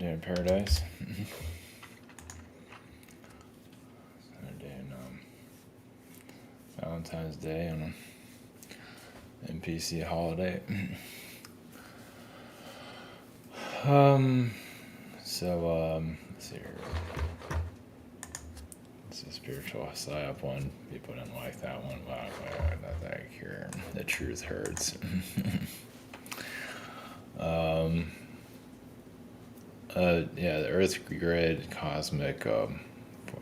Day in Paradise. Saturday and Valentine's Day on an NPC holiday. Let's see here. It's a spiritual psyop one. People didn't like that one. Wow, not that here. The truth hurts. The Earth Grid Cosmic, the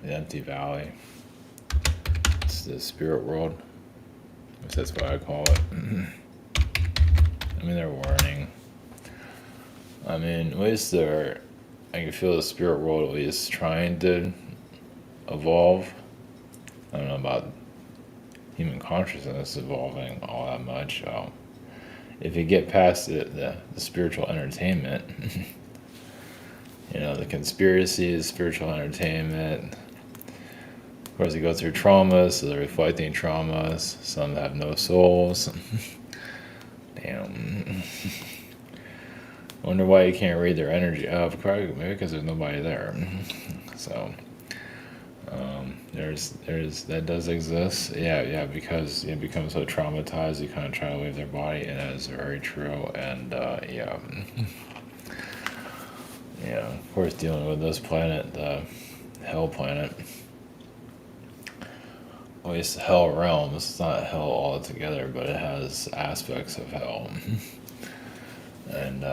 Empty Valley. It's the spirit world. I guess that's what I call it. I mean, they're warning. I mean, at least I can feel the spirit world at least trying to evolve. I don't know about human consciousness evolving all that much. If you get past the spiritual entertainment, the conspiracies, spiritual entertainment. Of course, you go through traumas, so they're reflecting traumas. Some have no souls. Damn. Wonder why you can't read their energy. Probably maybe because there's nobody there. So there's that does exist. Yeah, because you become so traumatized, you kind of try to leave their body, and that is very true. And of course, dealing with this planet, the hell planet. At least hell realms. It's not hell altogether, but it has aspects of hell. And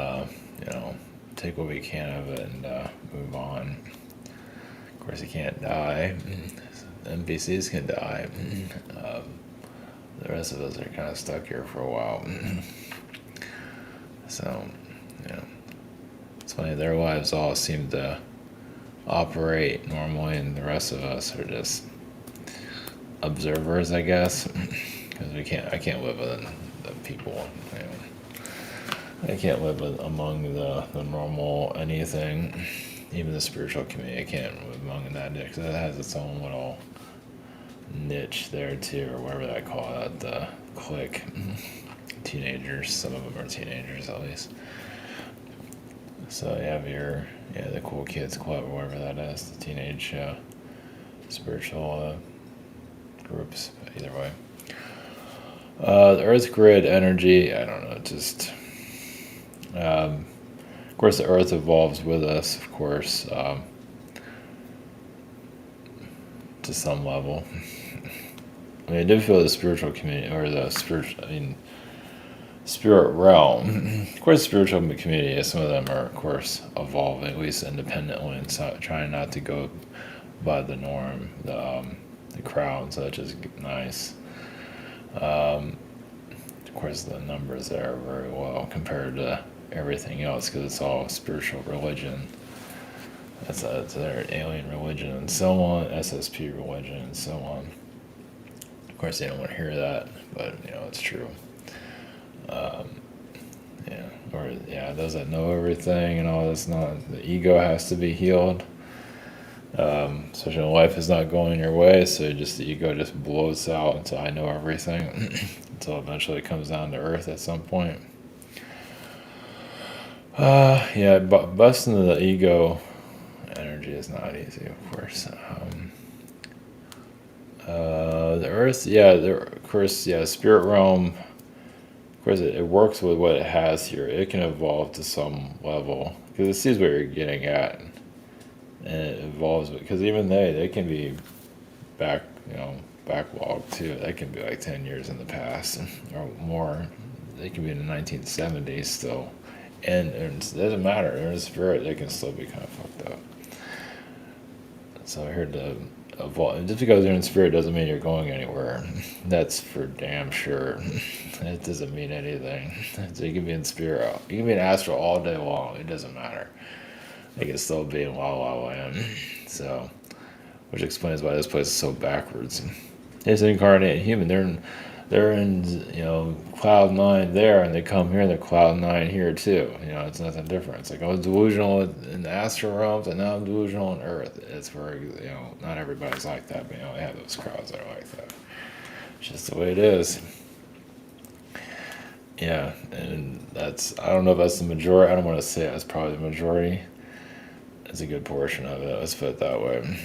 take what we can of it and move on. Of course, you can't die. NPCs can die. The rest of us are kind of stuck here for a while. So, it's funny. Their lives all seem to operate normally, and the rest of us are just observers, I guess. Because I can't live with the people. I can't live among the normal anything, even the spiritual community. I can't live among that because it has its own little niche there too, or whatever they call it, the clique. Teenagers, some of them are teenagers at least. So you have the cool kids club, or whatever that is, the teenage spiritual groups. Either way, the Earth Grid energy. I don't know, just. Of course, the Earth evolves with us, of course, to some level. I mean, I do feel the spiritual community, or the spirit realm. Of course, the spiritual community, some of them are, of course, evolving, at least independently, and trying not to go by the norm, the crowd, so that's just nice. Of course, the numbers there are very low compared to everything else because it's all spiritual religion. It's their alien religion and so on, SSP religion and so on. Of course, they don't want to hear that, but it's true. Those that know everything and all this, the ego has to be healed. Especially when life is not going your way, so the ego just blows out until I know everything, until eventually it comes down to earth at some point. Busting the ego energy is not easy, of course. The earth, of course, spirit realm. Of course, it works with what it has here. It can evolve to some level because it sees what you're getting at, and it evolves. Because even they can be backlogged too. They can be like 10 years in the past or more. They can be in the 1970s still. And it doesn't matter. They're in spirit, they can still be kind of fucked up. So I heard the evolve. Just because you're in spirit doesn't mean you're going anywhere. That's for damn sure. It doesn't mean anything. So you can be in spirit. You can be in astral all day long. It doesn't matter. They can still be in La La Land. So, which explains why this place is so backwards. It's an incarnate human. They're in cloud 9 there, and they come here and they're cloud 9 here too. It's nothing different. It's like I was delusional in the astral realms, and now I'm delusional on Earth. It's where not everybody's like that, but they have those crowds that are like that. It's just the way it is. Yeah, and I don't know if that's the majority. I don't want to say that's probably the majority. It's a good portion of it. Let's put it that way.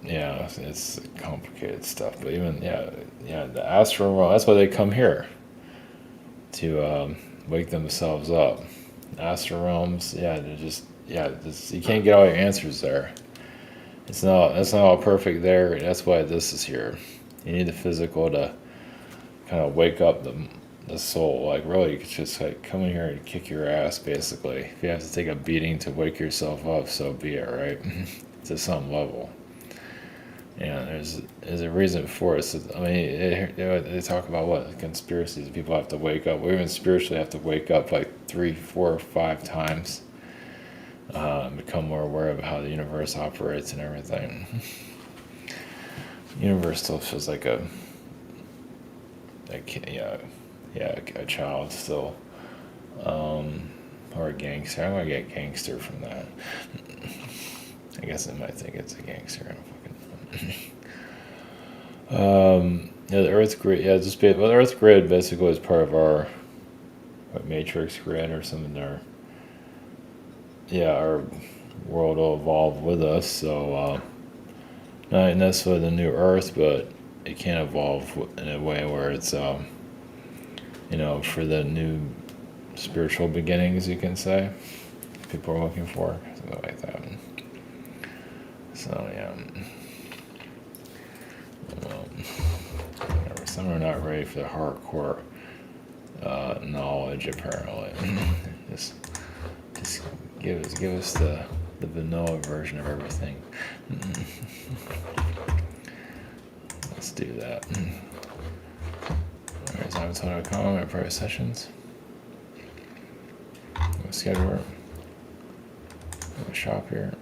Yeah, it's complicated stuff. But even the astral realm. That's why they come here to wake themselves up. Astral realms. Yeah, they're just you can't get all your answers there. It's not all perfect there. That's why this is here. You need the physical to kind of wake up the soul. Like really, you could just like come in here and kick your ass. Basically, if you have to take a beating to wake yourself up, so be it. Right, to some level. Yeah, there's a reason for it. So, I mean, they talk about what conspiracies. People have to wake up. We even spiritually have to wake up like 3, 4, 5 times. Become more aware of how the universe operates and everything. The universe still feels like a child still, or a gangster. I'm gonna get gangster from that. I guess I might think it's a gangster. I don't fucking know. The Earth grid. Yeah, the Earth grid basically is part of our matrix grid or something there. Yeah, our world will evolve with us. So not necessarily the new Earth, but it can evolve in a way where it's for the new spiritual beginnings, you can say. People are looking for something like that. So yeah. Some are not ready for the hardcore knowledge apparently. just give us the vanilla version of everything. Let's do that. Alright, Avatar.com, our private sessions. Schedule it. Shop here.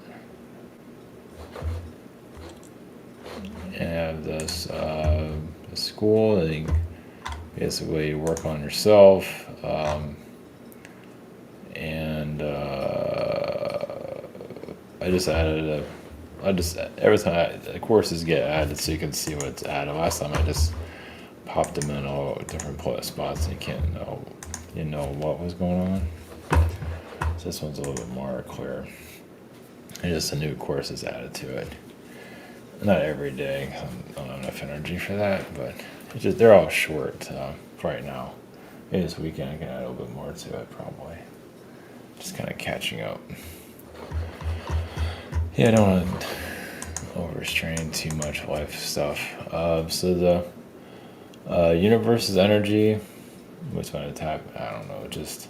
And have this school. And you basically work on yourself. And I just added every time the courses get added so you can see what's added. Last time I just popped them in all different spots and you didn't know what was going on. So this one's a little bit more clear. And just a new course is added to it. Not every day, I don't have enough energy for that, but they're all short right now. Maybe this weekend I can add a little bit more to it, probably. Just kind of catching up. Yeah, I don't want to overstrain too much life stuff. So the universe's energy, what's going to tap? I don't know. Just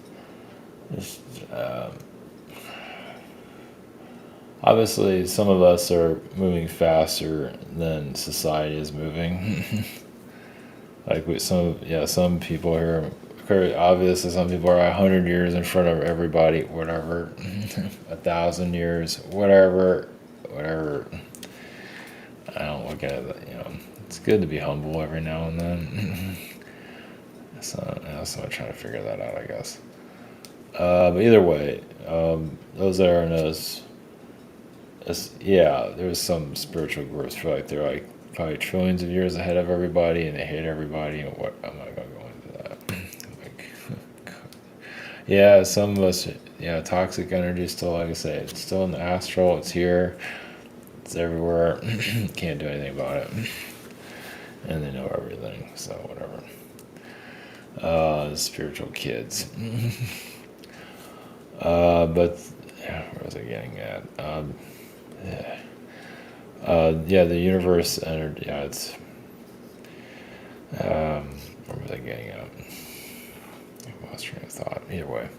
obviously, some of us are moving faster than society is moving. Like with some people here. Obviously, some people are 100 years in front of everybody, whatever, 1,000 years, whatever. I don't look at it, it's good to be humble every now and then. So I'm trying to figure that out, I guess. But either way, those that are in there's some spiritual groups feel like they're like probably trillions of years ahead of everybody and they hate everybody and what I'm not gonna go into that. Yeah, some of us, toxic energy is still, like I say, it's still in the astral, it's here, it's everywhere, can't do anything about it. And they know everything, so whatever. Spiritual kids. But, where was I getting at? The universe energy, it's, where was I getting at? I lost train of thought. Either way,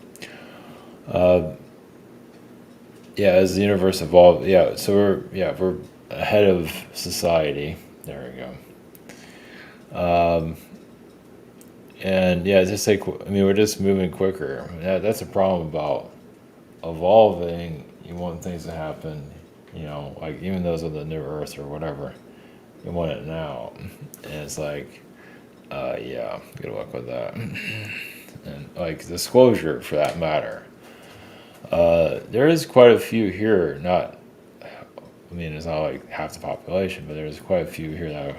as the universe evolved, so we're ahead of society. There we go. And just like we're just moving quicker. That's a problem about evolving. You want things to happen, like even those of the new Earth or whatever. You want it now, and it's like, good luck with that. And like disclosure for that matter. There is quite a few here, it's not like half the population, but there's quite a few here that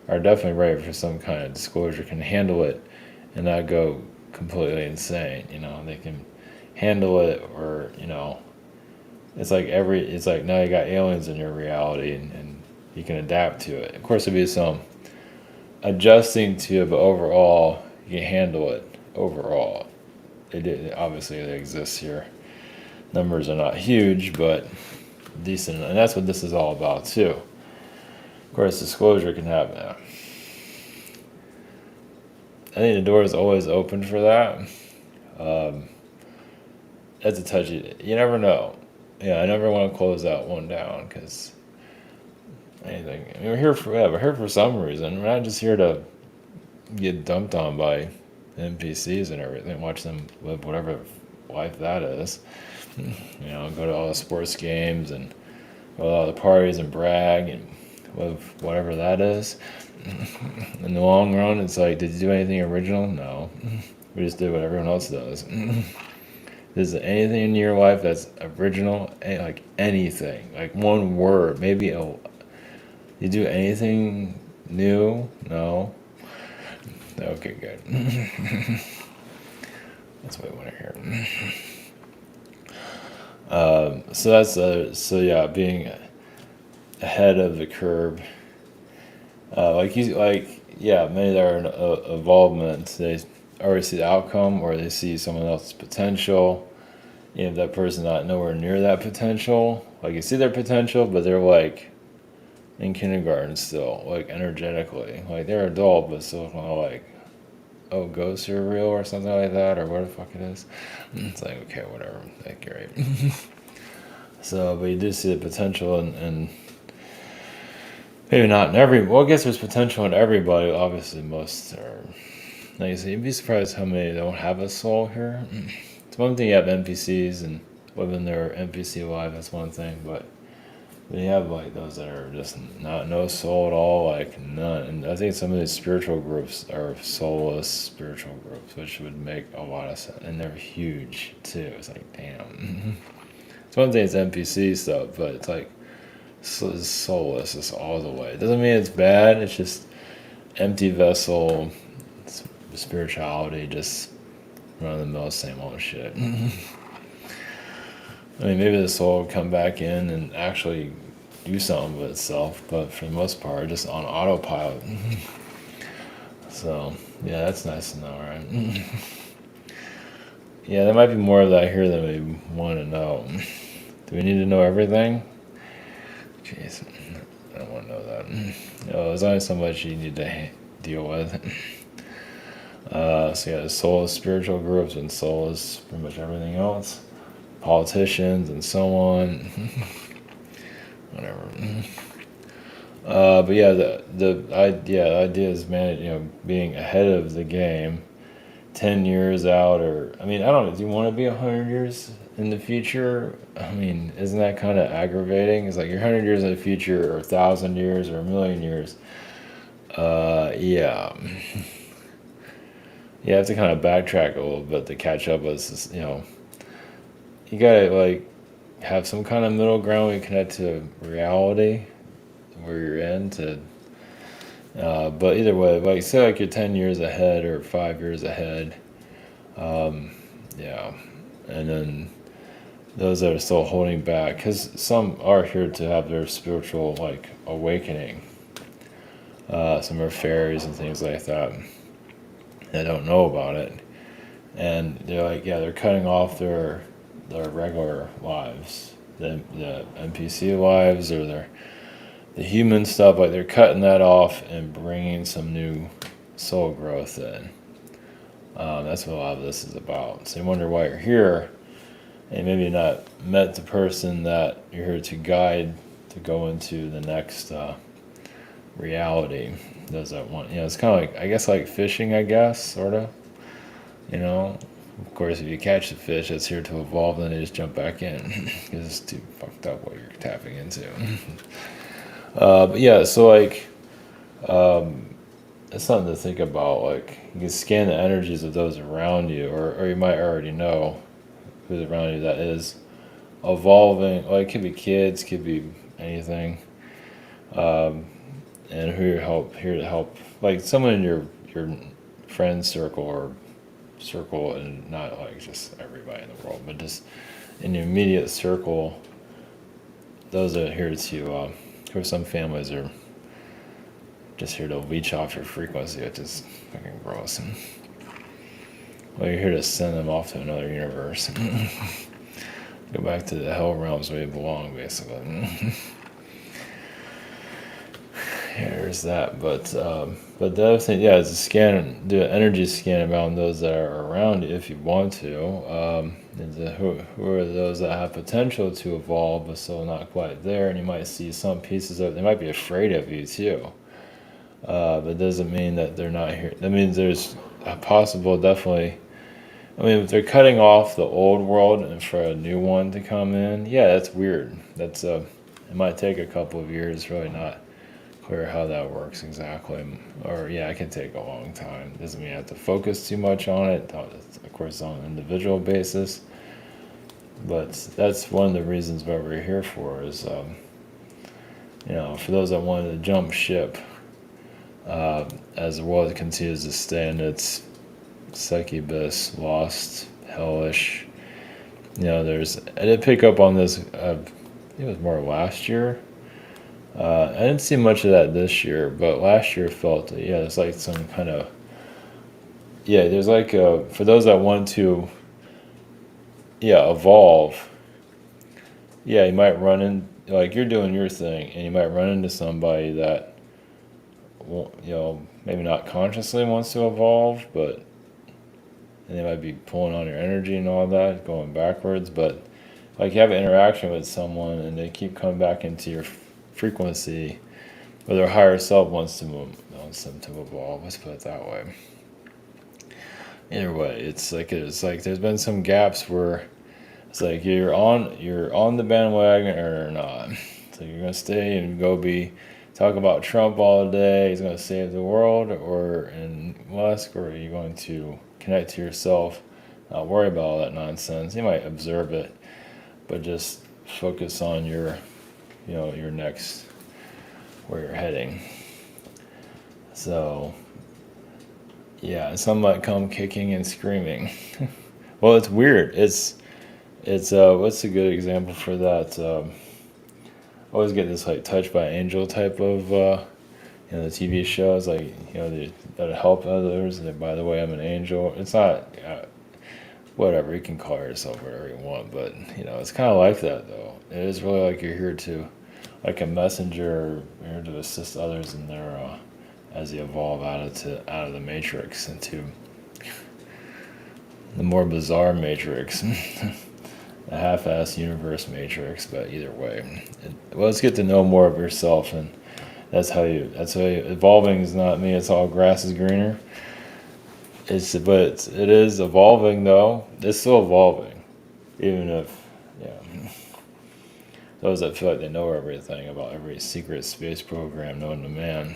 are definitely ready for some kind of disclosure, can handle it and not go completely insane. They can handle it, or it's like now you got aliens in your reality, and you can adapt to it. Of course, there'll be some adjusting to it, but overall, you can handle it. Overall, obviously it exists here. Numbers are not huge, but decent, and that's what this is all about too. Of course, disclosure can happen. I think the door is always open for that. Um, that's a touchy. You never know. Yeah, I never want to close that one down because anything. I mean, we're here for some reason. We're not just here to get dumped on by NPCs and everything. Watch them live whatever life that is. Go to all the sports games and go to all the parties and brag and live whatever that is. In the long run, it's like, did you do anything original? No. We just did what everyone else does. Is there anything in your life that's original? Like anything, like one word, maybe you do anything new? No. Okay, good. That's what I want to hear. So yeah, being ahead of the curve. Many that are in evolvement, they already see the outcome, or they see someone else's potential. That person's not nowhere near that potential. Like, you see their potential, but they're like in kindergarten still, like energetically. Like, they're adult, but still kind of like, oh, ghosts are real or something like that, or what the fuck it is. It's like, okay, whatever. Like, great. So, but you do see the potential, and maybe not in well, I guess there's potential in everybody. Obviously, most are. Like you say, you'd be surprised how many don't have a soul here. It's one thing you have NPCs and living their NPC life, that's one thing, but you have like those that are just no soul at all, like none. And I think some of these spiritual groups are soulless spiritual groups, which would make a lot of sense. And they're huge too. It's like, damn. It's one thing, it's NPC stuff, but it's like soulless is all the way. It doesn't mean it's bad, it's just empty vessel spirituality, just run of the mill, same old shit. I mean, maybe the soul will come back in and actually do something with itself, but for the most part, just on autopilot. So, yeah, that's nice to know, right? Yeah, there might be more of that here than we want to know. Do we need to know everything? Jeez, I don't want to know that. There's only so much you need to deal with. So yeah, the soul is spiritual groups, and soul is pretty much everything else. Politicians and so on. Whatever. But yeah, the idea is being ahead of the game, 10 years out, or I mean, I don't know. Do you want to be 100 years in the future? I mean, isn't that kind of aggravating? It's like you're 100 years in the future, or 1,000 years, or 1,000,000 years. Yeah. You have to kind of backtrack a little bit to catch up with, you gotta like have some kind of middle ground when you connect to reality where you're in to, but either way, like say like you're 10 years ahead or 5 years ahead, yeah, and then those that are still holding back, because some are here to have their spiritual like awakening, some are fairies and things like that. They don't know about it, and they're like, yeah, they're cutting off their regular lives, the NPC lives, or the human stuff. Like, they're cutting that off and bringing some new soul growth in. That's what a lot of this is about. So you wonder why you're here, and maybe not met the person that you're here to guide to go into the next reality. Does that one? It's kind of like, I guess, like fishing, I guess, sort of. Of course, if you catch the fish that's here to evolve, then they just jump back in because it's too fucked up what you're tapping into. But yeah, so like, it's something to think about. Like, you can scan the energies of those around you, or you might already know who's around you that is evolving. Like, it could be kids, could be anything. And here to help, like someone in your friend circle or circle, and not like just everybody in the world, but just in your immediate circle, those that are here to, or some families are just here to leech off your frequency, which is fucking gross. Well, you're here to send them off to another universe. Go back to the hell realms where you belong, basically. There's that, but the other thing, yeah, is to scan, do an energy scan about those that are around you if you want to. Who are those that have potential to evolve, but still not quite there, and you might see some pieces of. They might be afraid of you too, but it doesn't mean that they're not here. That means there's a possible, definitely. I mean, if they're cutting off the old world and for a new one to come in, yeah, that's weird. That's it might take a couple of years, really not clear how that works exactly. Or yeah, it can take a long time. Doesn't mean you have to focus too much on it. Of course, on an individual basis. But that's one of the reasons why we're here for is, for those that wanted to jump ship, as the world continues to stay in its succubus, lost, hellish. I did pick up on this. I think it was more last year. I didn't see much of that this year, but last year felt, there's like some kind of, there's like, for those that want to, evolve, you might run in, like you're doing your thing, and you might run into somebody that, maybe not consciously wants to evolve, and they might be pulling on your energy and all that, going backwards, but like you have an interaction with someone and they keep coming back into your frequency, or their higher self wants them to evolve. Let's put it that way. Either way, it's like there's been some gaps where it's like you're on the bandwagon or not. So you're gonna stay and talk about Trump all day. He's gonna save the world, and Musk, or are you going to connect to yourself, not worry about all that nonsense? You might observe it, but just focus on your next, where you're heading. So, and some might come kicking and screaming. Well, it's weird. It's what's a good example for that? I always get this like Touched by Angel type of, the TV shows, like, that help others. And by the way, I'm an angel. It's not, whatever, you can call yourself whatever you want, but, it's kind of like that, though. It is really like you're here to, like a messenger, here to assist others in their, as they evolve out of the matrix into the more bizarre matrix. The half-assed universe matrix, but either way, let's get to know more of yourself, and that's how evolving is not me. It's all grass is greener. It is evolving though. It's still evolving, even if those that feel like they know everything about every secret space program known to man.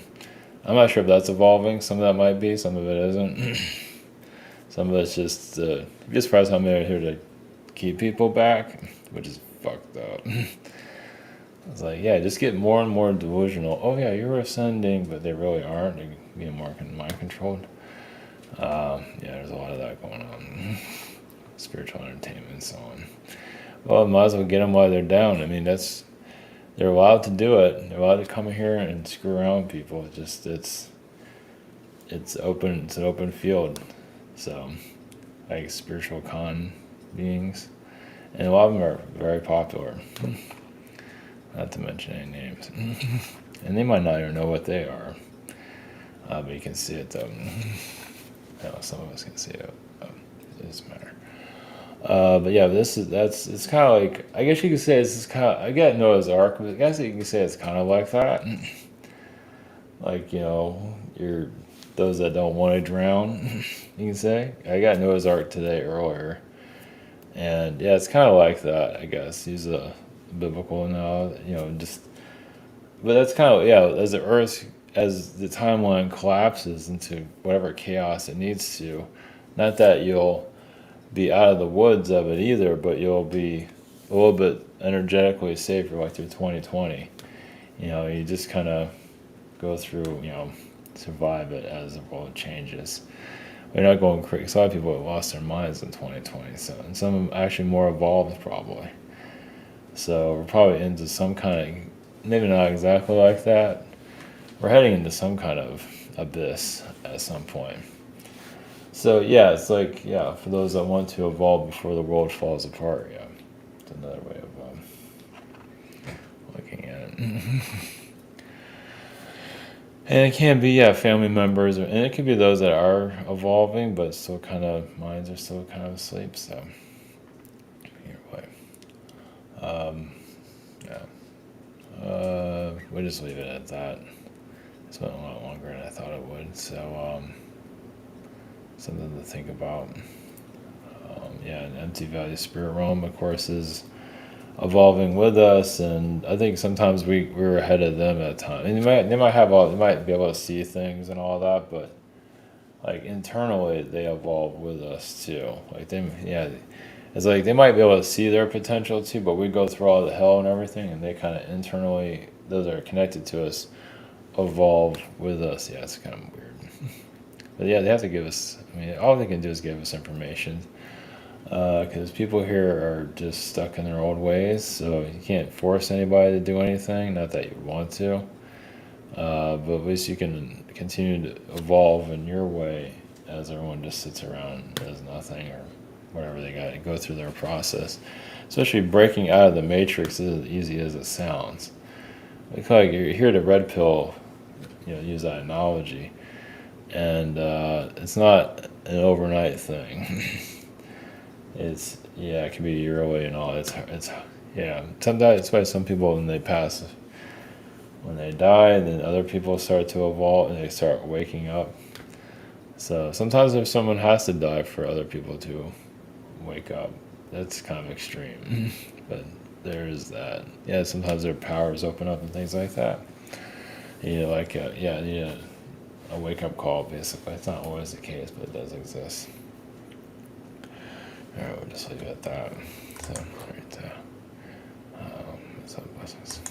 I'm not sure if that's evolving. Some of that might be. Some of it isn't. Some of it's just you'd be surprised how many are here to keep people back, which is fucked up. It's like, just get more and more delusional. Oh yeah, you're ascending, but they really aren't. They're being more mind controlled. There's a lot of that going on. Spiritual entertainment and so on. Well, might as well get them while they're down. I mean, they're allowed to do it. They're allowed to come here and screw around with people. It's open. It's an open field. So, like spiritual con beings, and a lot of them are very popular. Not to mention any names, and they might not even know what they are, but you can see it though. Some of us can see it. It doesn't matter. But it's kind of like, I guess you could say it's kind of, I got Noah's Ark, but I guess you can say it's kind of like that. Like, you're those that don't want to drown, you can say. I got Noah's Ark today earlier. And it's kind of like that, I guess. Use a biblical now, but that's kind of, as the timeline collapses into whatever chaos it needs to, not that you'll be out of the woods of it either, but you'll be a little bit energetically safer, like through 2020. You just kind of go through, survive it as the world changes. They're not going crazy. A lot of people have lost their minds in 2020, so, and some of them actually more evolved probably. So we're probably into some kind of, maybe not exactly like that. We're heading into some kind of abyss at some point. So yeah, it's like, yeah, for those that want to evolve before the world falls apart, yeah, it's another way of looking at it. And it can be, yeah, family members, and it could be those that are evolving, but still kind of, minds are still kind of asleep. So, either way, yeah, we'll just leave it at that. It's been a lot longer than I thought it would. So, something to think about. Yeah, an empty value spirit realm, of course, is evolving with us, and I think sometimes we're ahead of them at times. And they might be able to see things and all that, but like internally they evolve with us too. Like they, yeah, it's like they might be able to see their potential too, but we go through all the hell and everything, and they kind of internally, those that are connected to us, evolve with us. Yeah, it's kind of weird. But yeah, they have to give us. I mean, all they can do is give us information, because people here are just stuck in their old ways. So you can't force anybody to do anything. Not that you want to, but at least you can continue to evolve in your way as everyone just sits around and does nothing or whatever they got to go through their process. Especially breaking out of the matrix is as easy as it sounds. It's like you hear the red pill, use that analogy, and it's not an overnight thing. It's, yeah, it can be yearly and all. It's yeah. Sometimes that's why some people, when they pass, when they die, then other people start to evolve and they start waking up. So sometimes if someone has to die for other people to wake up, that's kind of extreme. But there is that. Yeah, sometimes their powers open up and things like that. You know, like yeah, you need a wake up call basically. It's not always the case, but it does exist. Alright, we'll just leave it at that. So, alright, blessings.